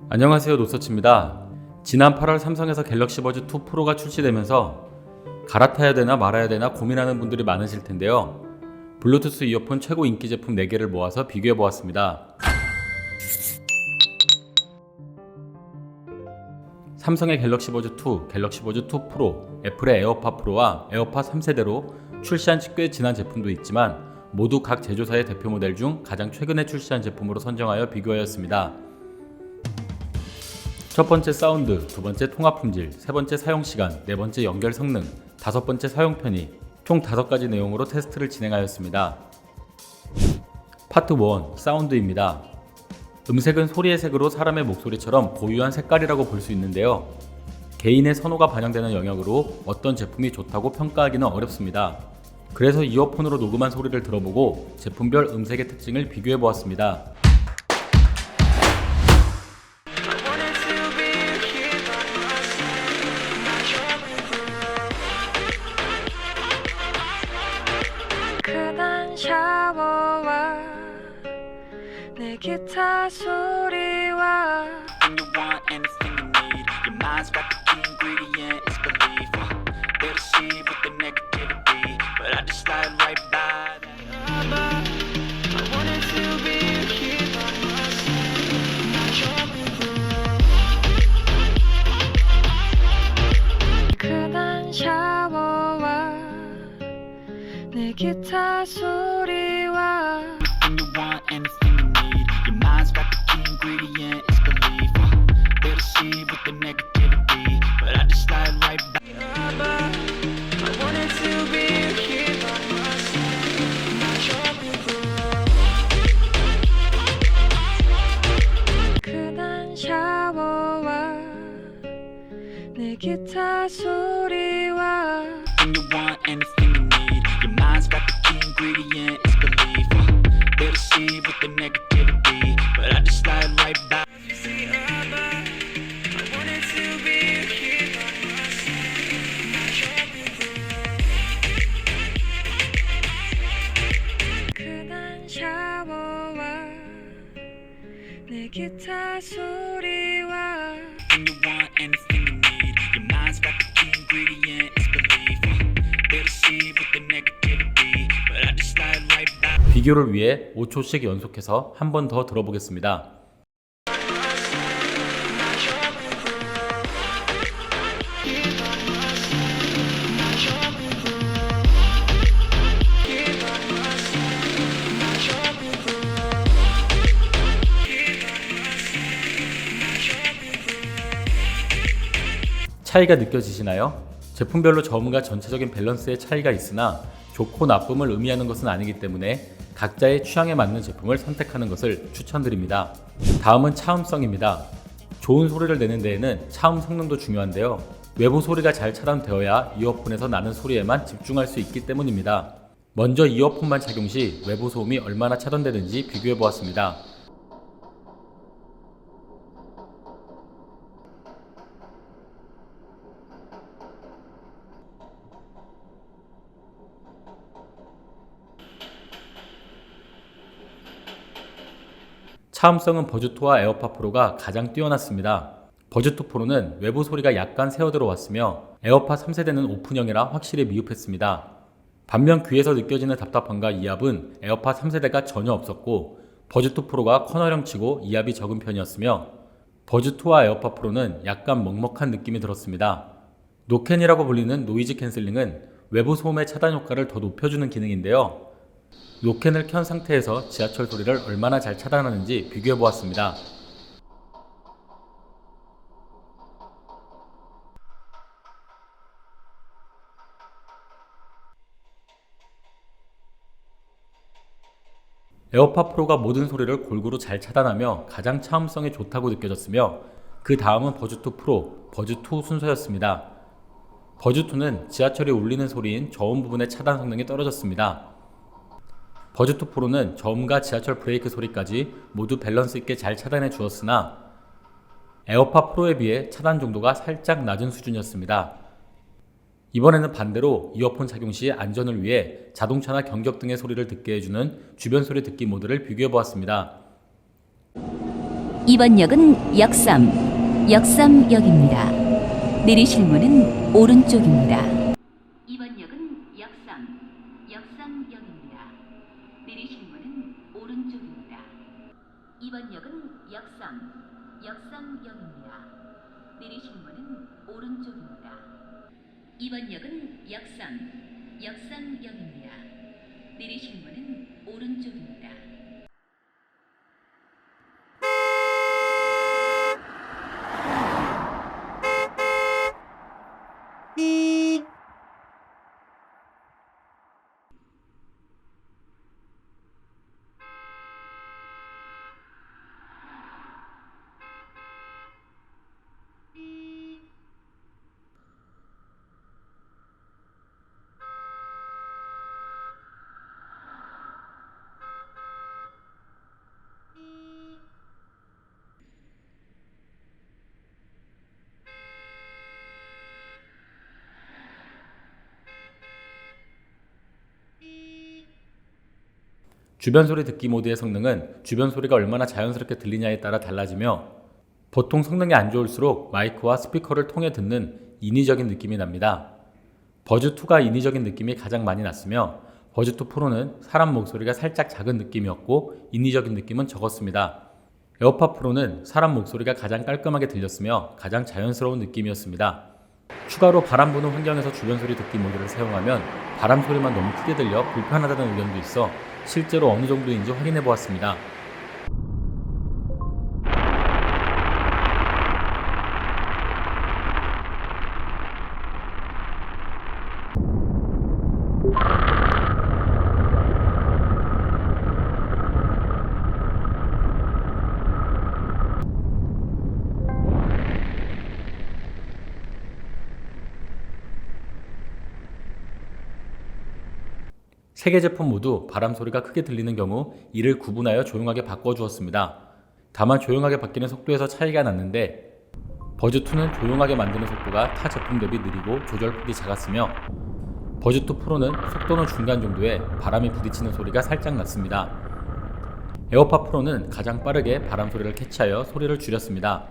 안녕하세요, 노서치입니다. 지난 8월 삼성에서 갤럭시 버즈 2 프로가 출시되면서 갈아타야 되나 말아야 되나 고민하는 분들이 많으실 텐데요. 블루투스 이어폰 최고 인기 제품 4개를 모아서 비교해 보았습니다. 삼성의 갤럭시 버즈 2, 갤럭시 버즈 2 프로, 애플의 에어팟 프로와 에어팟 3세대로 출시한 지 꽤 지난 제품도 있지만 모두 각 제조사의 대표 모델 중 가장 최근에 출시한 제품으로 선정하여 비교하였습니다. 첫 번째 사운드, 두 번째 통합 품질, 세 번째 사용 시간, 네 번째 연결 성능, 다섯 번째 사용 편의, 총 5가지 내용으로 테스트를 진행하였습니다. 파트 1, 사운드입니다. 음색은 소리의 색으로 사람의 목소리처럼 고유한 색깔이라고 볼 수 있는데요. 개인의 선호가 반영되는 영역으로 어떤 제품이 좋다고 평가하기는 어렵습니다. 그래서 이어폰으로 녹음한 소리를 들어보고 제품별 음색의 특징을 비교해 보았습니다. 그난 샤워와 내 기타 소리와 When you want anything you need, your mind's got the key ingredient, it's belief. They'll deceive with the negativity, but I just slide right by that. I wanted to be here by my side. 그난 샤워와 내 기타 소리와 When you want anything you need, your mind's got the key ingredient, it's belief. They'll deceive with the negativity, but I just slide right by. I wanted to be here by my side. 그난 샤워와 내 기타 소리와 When you want anything you need, your mind's got the key ingredient, it's belief. They'll deceive with the negativity, but I just slide right by. 그난 샤워와 내 기타 소리와 When you want anything you need, your mind's got the key ingredient, it's belief. They'll deceive with the negativity, but I just slide right by. 비교를 위해 5초씩 연속해서 한 번 더 들어보겠습니다. 차이가 느껴지시나요? 제품별로 저음과 전체적인 밸런스의 차이가 있으나 좋고 나쁨을 의미하는 것은 아니기 때문에 각자의 취향에 맞는 제품을 선택하는 것을 추천드립니다. 다음은 차음성입니다. 좋은 소리를 내는 데에는 차음 성능도 중요한데요. 외부 소리가 잘 차단되어야 이어폰에서 나는 소리에만 집중할 수 있기 때문입니다. 먼저 이어폰만 착용 시 외부 소음이 얼마나 차단되는지 비교해 보았습니다. 차음성은 버즈2와 에어팟 프로가 가장 뛰어났습니다. 버즈2 프로는 외부 소리가 약간 새어 들어왔으며 에어팟 3세대는 오픈형이라 확실히 미흡했습니다. 반면 귀에서 느껴지는 답답함과 이압은 에어팟 3세대가 전혀 없었고 버즈2 프로가 커널형치고 이압이 적은 편이었으며 버즈2와 에어팟 프로는 약간 먹먹한 느낌이 들었습니다. 노캔이라고 불리는 노이즈 캔슬링은 외부 소음의 차단 효과를 더 높여주는 기능인데요. 노캔을 켠 상태에서 지하철 소리를 얼마나 잘 차단하는지 비교해 보았습니다. 에어팟 프로가 모든 소리를 골고루 잘 차단하며 가장 차음성이 좋다고 느껴졌으며 그 다음은 버즈2 프로, 버즈2 순서였습니다. 버즈2는 지하철이 울리는 소리인 저음 부분의 차단 성능이 떨어졌습니다. 버즈2 프로는 저음과 지하철 브레이크 소리까지 모두 밸런스 있게 잘 차단해 주었으나 에어팟 프로에 비해 차단 정도가 살짝 낮은 수준이었습니다. 이번에는 반대로 이어폰 착용 시 안전을 위해 자동차나 경적 등의 소리를 듣게 해주는 주변 소리 듣기 모드를 비교해 보았습니다. 이번 역은 역삼역입니다. 내리실 문은 오른쪽입니다. 이번 역은 역삼역입니다. 내리실 문은 오른쪽입니다. 이번 역은 역삼역입니다. 내리실 문은 오른쪽입니다. 이번 역은 역삼역입니다. 내리실 문은 오른쪽입니다. 주변 소리 듣기 모드의 성능은 주변 소리가 얼마나 자연스럽게 들리냐에 따라 달라지며 보통 성능이 안 좋을수록 마이크와 스피커를 통해 듣는 인위적인 느낌이 납니다. 버즈2가 인위적인 느낌이 가장 많이 났으며 버즈2 프로는 사람 목소리가 살짝 작은 느낌이었고 인위적인 느낌은 적었습니다. 에어팟 프로는 사람 목소리가 가장 깔끔하게 들렸으며 가장 자연스러운 느낌이었습니다. 추가로 바람 부는 환경에서 주변 소리 듣기 모드를 사용하면 바람 소리만 너무 크게 들려 불편하다는 의견도 있어 실제로 어느 정도인지 확인해 보았습니다. 세 개 제품 모두 바람 소리가 크게 들리는 경우 이를 구분하여 조용하게 바꿔주었습니다. 다만 조용하게 바뀌는 속도에서 차이가 났는데 버즈2는 조용하게 만드는 속도가 타 제품 대비 느리고 조절폭이 작았으며 버즈2 프로는 속도는 중간 정도에 바람이 부딪히는 소리가 살짝 났습니다. 에어팟 프로는 가장 빠르게 바람 소리를 캐치하여 소리를 줄였습니다.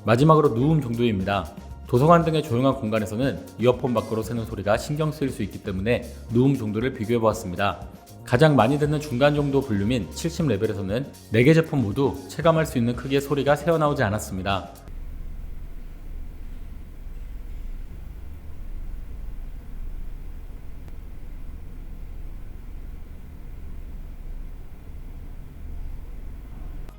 마지막으로 누움 정도입니다. 도서관 등의 조용한 공간에서는 이어폰 밖으로 새는 소리가 신경 쓰일 수 있기 때문에 누움 정도를 비교해 보았습니다. 가장 많이 듣는 중간 정도 볼륨인 70레벨에서는 4개 제품 모두 체감할 수 있는 크기의 소리가 새어나오지 않았습니다.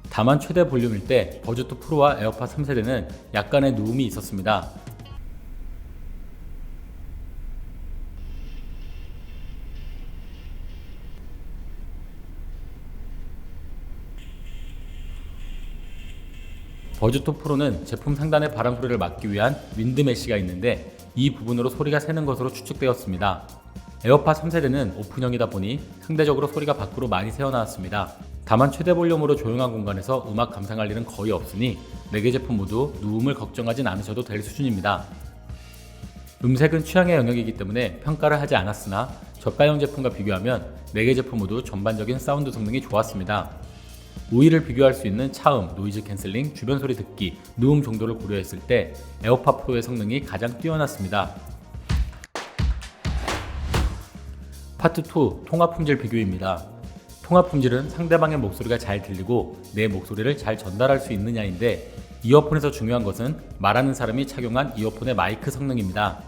다만 최대 볼륨일 때 버즈2 프로와 에어팟 3세대는 약간의 누움이 있었습니다. 버즈2 프로는 제품 상단의 바람 소리를 막기 위한 윈드 메쉬가 있는데 이 부분으로 소리가 새는 것으로 추측되었습니다. 에어팟 3세대는 오픈형이다 보니 상대적으로 소리가 밖으로 많이 새어나왔습니다. 다만 최대 볼륨으로 조용한 공간에서 음악 감상할 일은 거의 없으니 4개 제품 모두 누움을 걱정하진 않으셔도 될 수준입니다. 음색은 취향의 영역이기 때문에 평가를 하지 않았으나 저가형 제품과 비교하면 4개 제품 모두 전반적인 사운드 성능이 좋았습니다. 우위를 비교할 수 있는 차음, 노이즈 캔슬링, 주변 소리 듣기, 누움 정도를 고려했을 때 에어팟 프로의 성능이 가장 뛰어났습니다. 파트 2 통화 품질 비교입니다. 통화 품질은 상대방의 목소리가 잘 들리고 내 목소리를 잘 전달할 수 있느냐인데 이어폰에서 중요한 것은 말하는 사람이 착용한 이어폰의 마이크 성능입니다.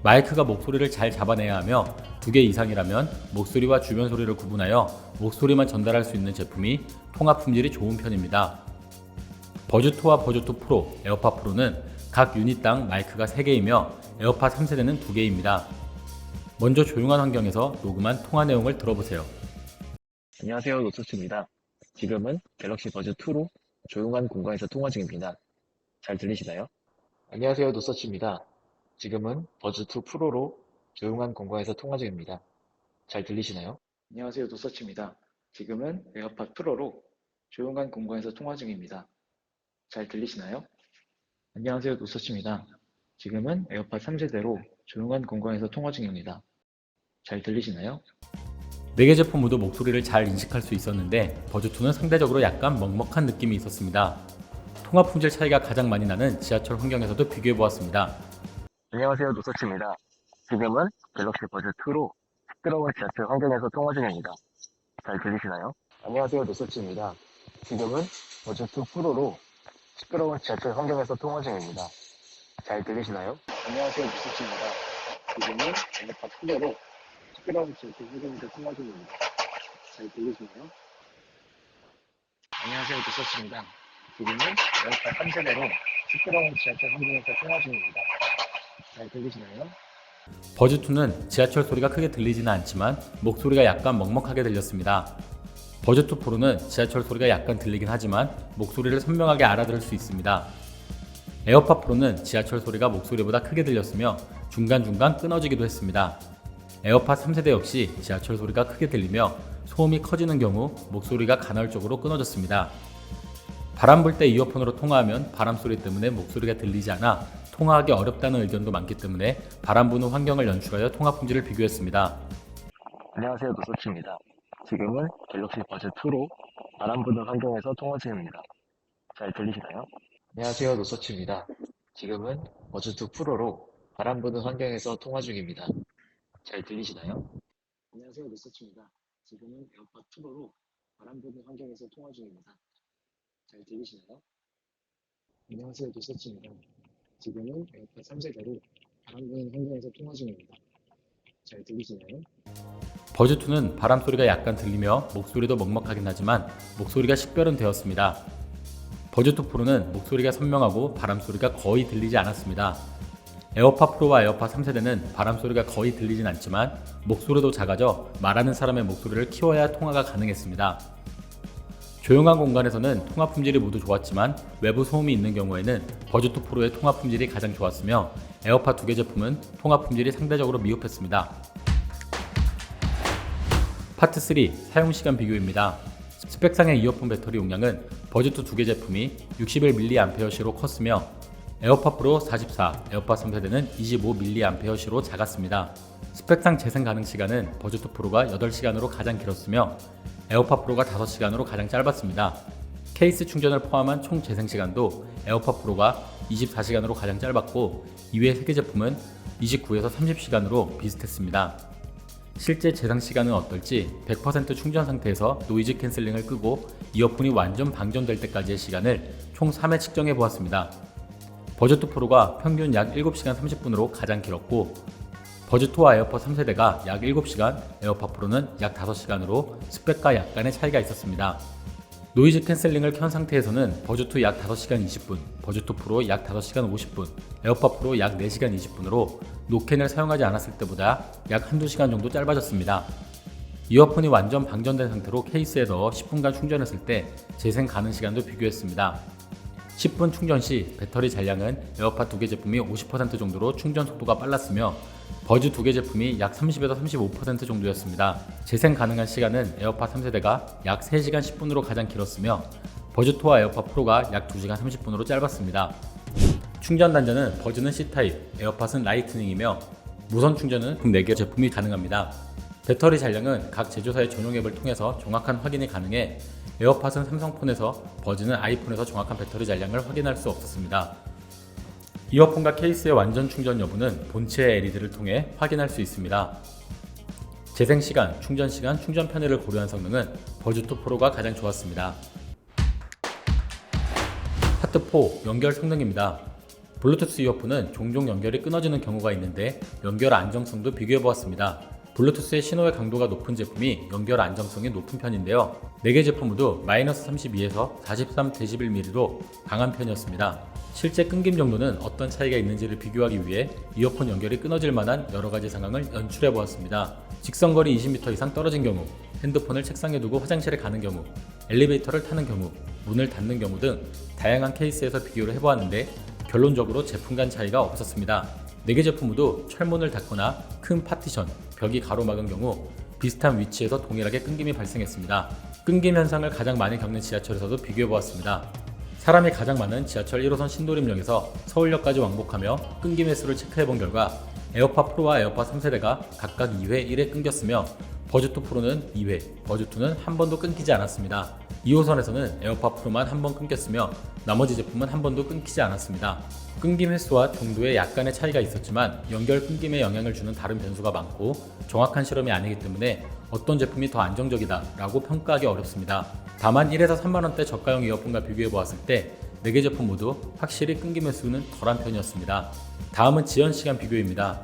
마이크가 목소리를 잘 잡아내야 하며 2개 이상이라면 목소리와 주변 소리를 구분하여 목소리만 전달할 수 있는 제품이 통화 품질이 좋은 편입니다. 버즈2와 버즈2 프로, 에어팟 프로는 각 유닛당 마이크가 3개이며 에어팟 3세대는 2개입니다. 먼저 조용한 환경에서 녹음한 통화 내용을 들어보세요. 안녕하세요, 노트스입니다. 지금은 갤럭시 버즈 2로 조용한 공간에서 통화 중입니다. 잘 들리시나요? 안녕하세요, 노서치입니다. 지금은 버즈 2 프로로 조용한 공간에서 통화 중입니다. 잘 들리시나요? 안녕하세요, 노서치입니다. 지금은 에어팟 프로로 조용한 공간에서 통화 중입니다. 잘 들리시나요? 안녕하세요, 노서치입니다. 지금은 에어팟 3세대로 조용한 공간에서 통화 중입니다. 잘 들리시나요? 4개 제품 모두 목소리를 잘 인식할 수 있었는데 버즈2는 상대적으로 약간 먹먹한 느낌이 있었습니다. 통화 품질 차이가 가장 많이 나는 지하철 환경에서도 비교해보았습니다. 안녕하세요, 노서치입니다. 지금은 갤럭시 버즈2로 시끄러운 지하철 환경에서 통화 중입니다. 잘 들리시나요? 안녕하세요, 노서치입니다. 지금은 버즈2 프로로 시끄러운 지하철 환경에서 통화 중입니다. 잘 들리시나요? 안녕하세요, 노서치입니다. 지금은 에어팟 2로 시끄러운 지하철 환경에서 통화 중입니다. 잘 들리시나요? 안녕하세요, 노서치입니다. 지금은 에어팟 3세대로 시끄러운 지하철 환경에서 통화 중입니다. 잘 들리시나요? 버즈2는 지하철 소리가 크게 들리지는 않지만 목소리가 약간 먹먹하게 들렸습니다. 버즈2 프로는 지하철 소리가 약간 들리긴 하지만 목소리를 선명하게 알아들을 수 있습니다. 에어팟 프로는 지하철 소리가 목소리보다 크게 들렸으며 중간중간 끊어지기도 했습니다. 에어팟 3세대 역시 지하철 소리가 크게 들리며 소음이 커지는 경우 목소리가 간헐적으로 끊어졌습니다. 바람 불 때 이어폰으로 통화하면 바람 소리 때문에 목소리가 들리지 않아 통화하기 어렵다는 의견도 많기 때문에 바람 부는 환경을 연출하여 통화 품질을 비교했습니다. 안녕하세요, 노서치입니다. 지금은 갤럭시 버즈2로 바람 부는 환경에서 통화 중입니다. 잘 들리시나요? 안녕하세요, 노서치입니다. 지금은 버즈2 프로로 바람 부는 환경에서 통화 중입니다. 잘 들리시나요? 안녕하세요, 노서치입니다. 지금은 에어팟 2로 바람 부는 환경에서 통화 중입니다. 잘 들리시나요? 안녕하세요, 노서치입니다. 지금은 에어팟 3세대로 바람 부는 환경에서 통화 중입니다. 잘 들리시나요? 버즈2는 바람 소리가 약간 들리며 목소리도 먹먹하긴 하지만 목소리가 식별은 되었습니다. 버즈2 프로는 목소리가 선명하고 바람 소리가 거의 들리지 않았습니다. 에어팟 프로와 에어팟 3세대는 바람 소리가 거의 들리진 않지만 목소리도 작아져 말하는 사람의 목소리를 키워야 통화가 가능했습니다. 조용한 공간에서는 통화 품질이 모두 좋았지만 외부 소음이 있는 경우에는 버즈2 프로의 통화 품질이 가장 좋았으며 에어팟 2개 제품은 통화 품질이 상대적으로 미흡했습니다. 파트 3 사용시간 비교입니다. 스펙상의 이어폰 배터리 용량은 버즈2 2개 제품이 61mAh로 컸으며 에어팟 프로 44, 에어팟 3세대는 25mAh로 작았습니다. 스펙상 재생 가능 시간은 버즈2 프로가 8시간으로 가장 길었으며 에어팟 프로가 5시간으로 가장 짧았습니다. 케이스 충전을 포함한 총 재생 시간도 에어팟 프로가 24시간으로 가장 짧았고 이외 3개 제품은 29에서 30시간으로 비슷했습니다. 실제 재생 시간은 어떨지 100% 충전 상태에서 노이즈 캔슬링을 끄고 이어폰이 완전 방전될 때까지의 시간을 총 3회 측정해 보았습니다. 버즈2 프로가 평균 약 7시간 30분으로 가장 길었고 버즈2와 에어팟 3세대가 약 7시간, 에어팟 프로는 약 5시간으로 스펙과 약간의 차이가 있었습니다. 노이즈 캔슬링을 켠 상태에서는 버즈2 약 5시간 20분, 버즈2 프로 약 5시간 50분, 에어팟 프로 약 4시간 20분으로 노캔을 사용하지 않았을 때보다 약 한두 시간 정도 짧아졌습니다. 이어폰이 완전 방전된 상태로 케이스에 넣어 10분간 충전했을 때 재생 가능 시간도 비교했습니다. 10분 충전 시 배터리 잔량은 에어팟 2개 제품이 50% 정도로 충전 속도가 빨랐으며 버즈 2개 제품이 약 30에서 35% 정도였습니다. 재생 가능한 시간은 에어팟 3세대가 약 3시간 10분으로 가장 길었으며 버즈2와 에어팟 프로가 약 2시간 30분으로 짧았습니다. 충전 단자는 버즈는 C타입, 에어팟은 라이트닝이며 무선 충전은 4개 제품이 가능합니다. 배터리 잔량은 각 제조사의 전용 앱을 통해서 정확한 확인이 가능해 에어팟은 삼성폰에서, 버즈는 아이폰에서 정확한 배터리 잔량을 확인할 수 없었습니다. 이어폰과 케이스의 완전 충전 여부는 본체의 LED를 통해 확인할 수 있습니다. 재생 시간, 충전 시간, 충전 편의를 고려한 성능은 버즈2 프로가 가장 좋았습니다. 파트 4 연결 성능입니다. 블루투스 이어폰은 종종 연결이 끊어지는 경우가 있는데 연결 안정성도 비교해보았습니다. 블루투스의 신호의 강도가 높은 제품이 연결 안정성이 높은 편인데요. 4개 제품 모두 마이너스 32에서 43dBm로 강한 편이었습니다. 실제 끊김 정도는 어떤 차이가 있는지를 비교하기 위해 이어폰 연결이 끊어질 만한 여러가지 상황을 연출해 보았습니다. 직선거리 20m 이상 떨어진 경우, 핸드폰을 책상에 두고 화장실에 가는 경우, 엘리베이터를 타는 경우, 문을 닫는 경우 등 다양한 케이스에서 비교를 해보았는데 결론적으로 제품 간 차이가 없었습니다. 4개 제품 모두 철문을 닫거나 큰 파티션, 벽이 가로막은 경우 비슷한 위치에서 동일하게 끊김이 발생했습니다. 끊김 현상을 가장 많이 겪는 지하철에서도 비교해보았습니다. 사람이 가장 많은 지하철 1호선 신도림역에서 서울역까지 왕복하며 끊김 횟수를 체크해본 결과 에어팟 프로와 에어팟 3세대가 각각 2회 1회 끊겼으며 버즈2 프로는 2회, 버즈2는 한 번도 끊기지 않았습니다. 2호선에서는 에어팟 프로만 한 번 끊겼으며 나머지 제품은 한 번도 끊기지 않았습니다. 끊김 횟수와 정도에 약간의 차이가 있었지만 연결 끊김에 영향을 주는 다른 변수가 많고 정확한 실험이 아니기 때문에 어떤 제품이 더 안정적이다 라고 평가하기 어렵습니다. 다만 1에서 3만원대 저가형 이어폰과 비교해 보았을 때 4개 제품 모두 확실히 끊김 횟수는 덜한 편이었습니다. 다음은 지연시간 비교입니다.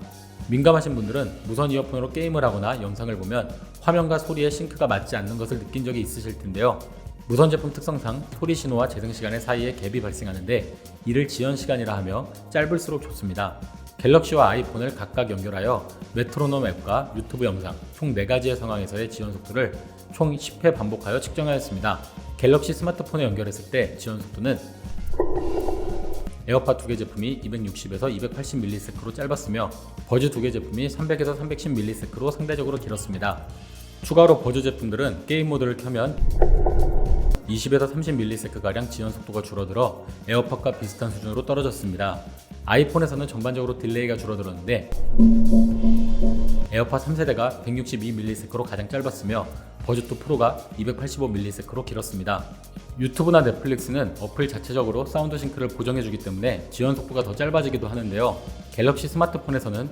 민감하신 분들은 무선 이어폰으로 게임을 하거나 영상을 보면 화면과 소리의 싱크가 맞지 않는 것을 느낀 적이 있으실 텐데요. 무선 제품 특성상 소리 신호와 재생 시간의 사이에 갭이 발생하는데 이를 지연 시간이라 하며 짧을수록 좋습니다. 갤럭시와 아이폰을 각각 연결하여 메트로놈 앱과 유튜브 영상 총 4가지의 상황에서의 지연 속도를 총 10회 반복하여 측정하였습니다. 갤럭시 스마트폰에 연결했을 때 지연 속도는 에어팟 2개 제품이 260에서 280ms로 짧았으며 버즈 2개 제품이 300에서 310ms로 상대적으로 길었습니다. 추가로 버즈 제품들은 게임 모드를 켜면 20에서 30ms가량 지연 속도가 줄어들어 에어팟과 비슷한 수준으로 떨어졌습니다. 아이폰에서는 전반적으로 딜레이가 줄어들었는데 에어팟 3세대가 162ms로 가장 짧았으며 버즈2 프로가 285ms로 길었습니다. 유튜브나 넷플릭스는 어플 자체적으로 사운드 싱크를 보정해주기 때문에 지연 속도가 더 짧아지기도 하는데요. 갤럭시 스마트폰에서는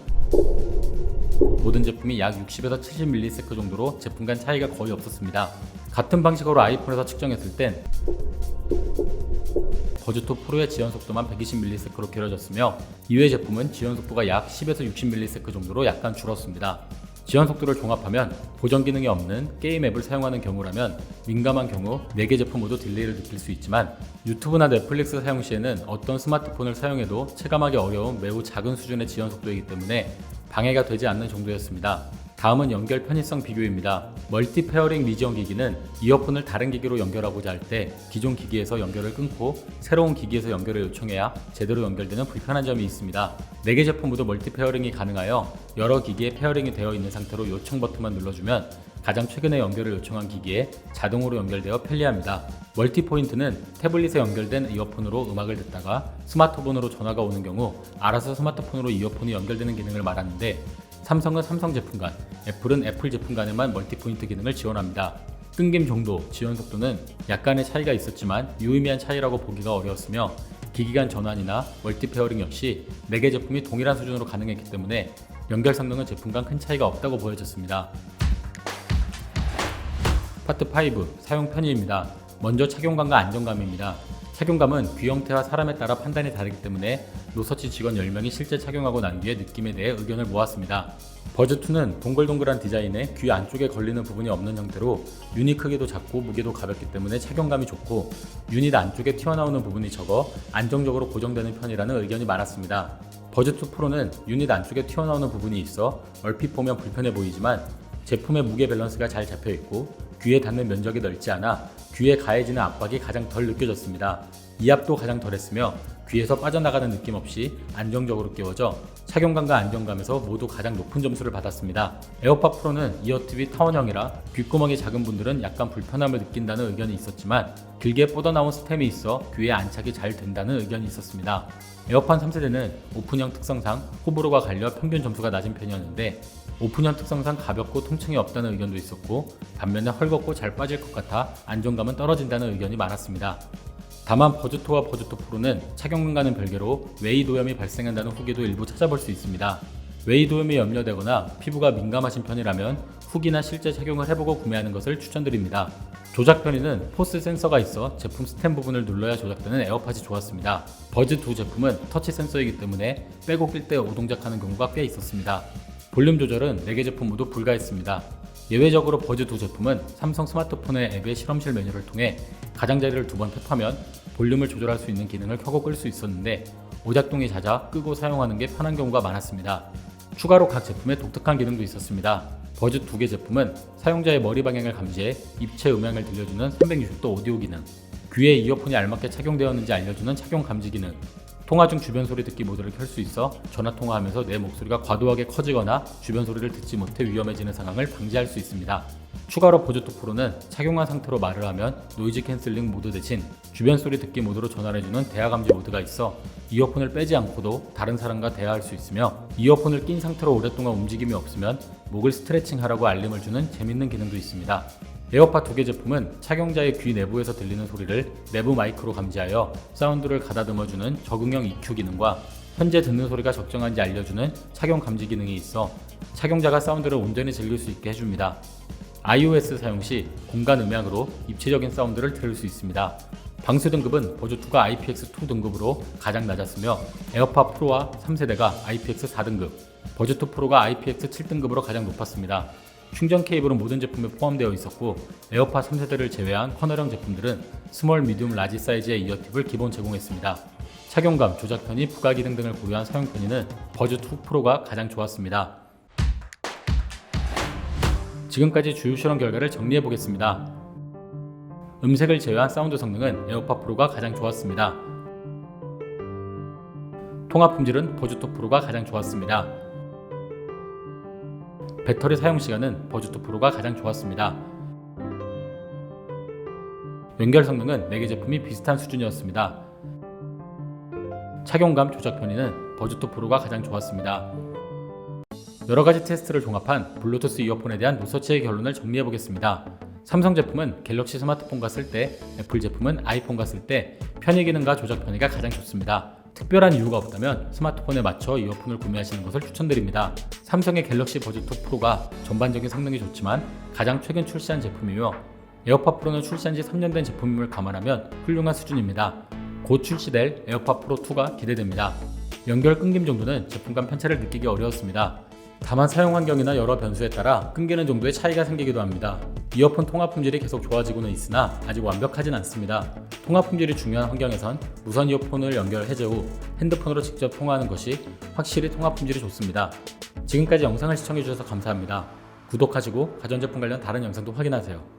모든 제품이 약 60에서 70ms 정도로 제품 간 차이가 거의 없었습니다. 같은 방식으로 아이폰에서 측정했을 땐 버즈2 프로의 지연 속도만 120ms로 길어졌으며 이외 제품은 지연 속도가 약 10에서 60ms 정도로 약간 줄었습니다. 지연 속도를 종합하면 보정 기능이 없는 게임 앱을 사용하는 경우라면 민감한 경우 4개 제품 모두 딜레이를 느낄 수 있지만 유튜브나 넷플릭스 사용 시에는 어떤 스마트폰을 사용해도 체감하기 어려운 매우 작은 수준의 지연 속도이기 때문에 방해가 되지 않는 정도였습니다. 다음은 연결 편의성 비교입니다. 멀티 페어링 미지원 기기는 이어폰을 다른 기기로 연결하고자 할 때 기존 기기에서 연결을 끊고 새로운 기기에서 연결을 요청해야 제대로 연결되는 불편한 점이 있습니다. 4개 제품 모두 멀티 페어링이 가능하여 여러 기기에 페어링이 되어 있는 상태로 요청 버튼만 눌러주면 가장 최근에 연결을 요청한 기기에 자동으로 연결되어 편리합니다. 멀티 포인트는 태블릿에 연결된 이어폰으로 음악을 듣다가 스마트폰으로 전화가 오는 경우 알아서 스마트폰으로 이어폰이 연결되는 기능을 말하는데 삼성은 삼성 제품 간, 애플은 애플 제품 간에만 멀티 포인트 기능을 지원합니다. 끊김 정도, 지연 속도는 약간의 차이가 있었지만 유의미한 차이라고 보기가 어려웠으며 기기 간 전환이나 멀티 페어링 역시 4개 제품이 동일한 수준으로 가능했기 때문에 연결 성능은 제품 간 큰 차이가 없다고 보여졌습니다. 파트 5. 사용 편의입니다. 먼저 착용감과 안정감입니다. 착용감은 귀 형태와 사람에 따라 판단이 다르기 때문에 노서치 직원 10명이 실제 착용하고 난 뒤에 느낌에 대해 의견을 모았습니다. 버즈2는 동글동글한 디자인에 귀 안쪽에 걸리는 부분이 없는 형태로 유닛 크기도 작고 무게도 가볍기 때문에 착용감이 좋고 유닛 안쪽에 튀어나오는 부분이 적어 안정적으로 고정되는 편이라는 의견이 많았습니다. 버즈2 프로는 유닛 안쪽에 튀어나오는 부분이 있어 얼핏 보면 불편해 보이지만 제품의 무게 밸런스가 잘 잡혀있고 귀에 닿는 면적이 넓지 않아 귀에 가해지는 압박이 가장 덜 느껴졌습니다. 이압도 가장 덜했으며 귀에서 빠져나가는 느낌 없이 안정적으로 끼워져 착용감과 안정감에서 모두 가장 높은 점수를 받았습니다. 에어팟 프로는 이어팁이 타원형이라 귓구멍이 작은 분들은 약간 불편함을 느낀다는 의견이 있었지만 길게 뻗어나온 스템이 있어 귀에 안착이 잘 된다는 의견이 있었습니다. 에어팟 3세대는 오픈형 특성상 호불호가 갈려 평균 점수가 낮은 편이었는데 오픈형 특성상 가볍고 통증이 없다는 의견도 있었고 반면에 헐겁고 잘 빠질 것 같아 안정감은 떨어진다는 의견이 많았습니다. 다만 버즈2와 버즈2 프로는 착용감과는 별개로 웨이드 오염이 발생한다는 후기도 일부 찾아볼 수 있습니다. 웨이드 오염이 염려되거나 피부가 민감하신 편이라면 후기나 실제 착용을 해보고 구매하는 것을 추천드립니다. 조작 편의는 포스 센서가 있어 제품 스템 부분을 눌러야 조작되는 에어팟이 좋았습니다. 버즈2 제품은 터치 센서이기 때문에 빼고 낄 때 오동작하는 경우가 꽤 있었습니다. 볼륨 조절은 4개 제품 모두 불가했습니다. 예외적으로 버즈2 제품은 삼성 스마트폰의 앱의 실험실 메뉴를 통해 가장자리를 2번 탭하면 볼륨을 조절할 수 있는 기능을 켜고 끌 수 있었는데 오작동이 잦아 끄고 사용하는 게 편한 경우가 많았습니다. 추가로 각 제품에 독특한 기능도 있었습니다. 버즈 2개 제품은 사용자의 머리 방향을 감지해 입체 음향을 들려주는 360도 오디오 기능, 귀에 이어폰이 알맞게 착용되었는지 알려주는 착용 감지 기능, 통화 중 주변 소리 듣기 모드를 켤 수 있어 전화 통화하면서 내 목소리가 과도하게 커지거나 주변 소리를 듣지 못해 위험해지는 상황을 방지할 수 있습니다. 추가로 버즈2 프로는 착용한 상태로 말을 하면 노이즈 캔슬링 모드 대신 주변 소리 듣기 모드로 전화를 해주는 대화 감지 모드가 있어 이어폰을 빼지 않고도 다른 사람과 대화할 수 있으며, 이어폰을 낀 상태로 오랫동안 움직임이 없으면 목을 스트레칭 하라고 알림을 주는 재밌는 기능도 있습니다. 에어팟 2개 제품은 착용자의 귀 내부에서 들리는 소리를 내부 마이크로 감지하여 사운드를 가다듬어주는 적응형 EQ 기능과 현재 듣는 소리가 적정한지 알려주는 착용 감지 기능이 있어 착용자가 사운드를 온전히 즐길 수 있게 해줍니다. iOS 사용 시 공간 음향으로 입체적인 사운드를 들을 수 있습니다. 방수 등급은 버즈2가 IPX2 등급으로 가장 낮았으며 에어팟 프로와 3세대가 IPX4 등급, 버즈2 프로가 IPX7 등급으로 가장 높았습니다. 충전 케이블은 모든 제품에 포함되어 있었고, 에어팟 3세대를 제외한 커널형 제품들은 스몰, 미디움, 라지 사이즈의 이어팁을 기본 제공했습니다. 착용감, 조작 편의, 부가 기능 등을 고려한 사용 편의는 버즈2 프로가 가장 좋았습니다. 지금까지 주요 실험 결과를 정리해 보겠습니다. 음색을 제외한 사운드 성능은 에어팟 프로가 가장 좋았습니다. 통화 품질은 버즈2 프로가 가장 좋았습니다. 배터리 사용 시간은 버즈2 프로가 가장 좋았습니다. 연결 성능은 4개 제품이 비슷한 수준이었습니다. 착용감, 조작 편의는 버즈2 프로가 가장 좋았습니다. 여러가지 테스트를 종합한 블루투스 이어폰에 대한 리서치의 결론을 정리해 보겠습니다. 삼성 제품은 갤럭시 스마트폰과 쓸 때, 애플 제품은 아이폰과 쓸 때 편의 기능과 조작 편의가 가장 좋습니다. 특별한 이유가 없다면 스마트폰에 맞춰 이어폰을 구매하시는 것을 추천드립니다. 삼성의 갤럭시 버즈2 프로가 전반적인 성능이 좋지만 가장 최근 출시한 제품이며, 에어팟 프로는 출시한 지 3년 된 제품임을 감안하면 훌륭한 수준입니다. 곧 출시될 에어팟 프로 2가 기대됩니다. 연결 끊김 정도는 제품 간 편차를 느끼기 어려웠습니다. 다만 사용 환경이나 여러 변수에 따라 끊기는 정도의 차이가 생기기도 합니다. 이어폰 통화 품질이 계속 좋아지고는 있으나 아직 완벽하진 않습니다. 통화 품질이 중요한 환경에선 무선 이어폰을 연결 해제 후 핸드폰으로 직접 통화하는 것이 확실히 통화 품질이 좋습니다. 지금까지 영상을 시청해주셔서 감사합니다. 구독하시고 가전제품 관련 다른 영상도 확인하세요.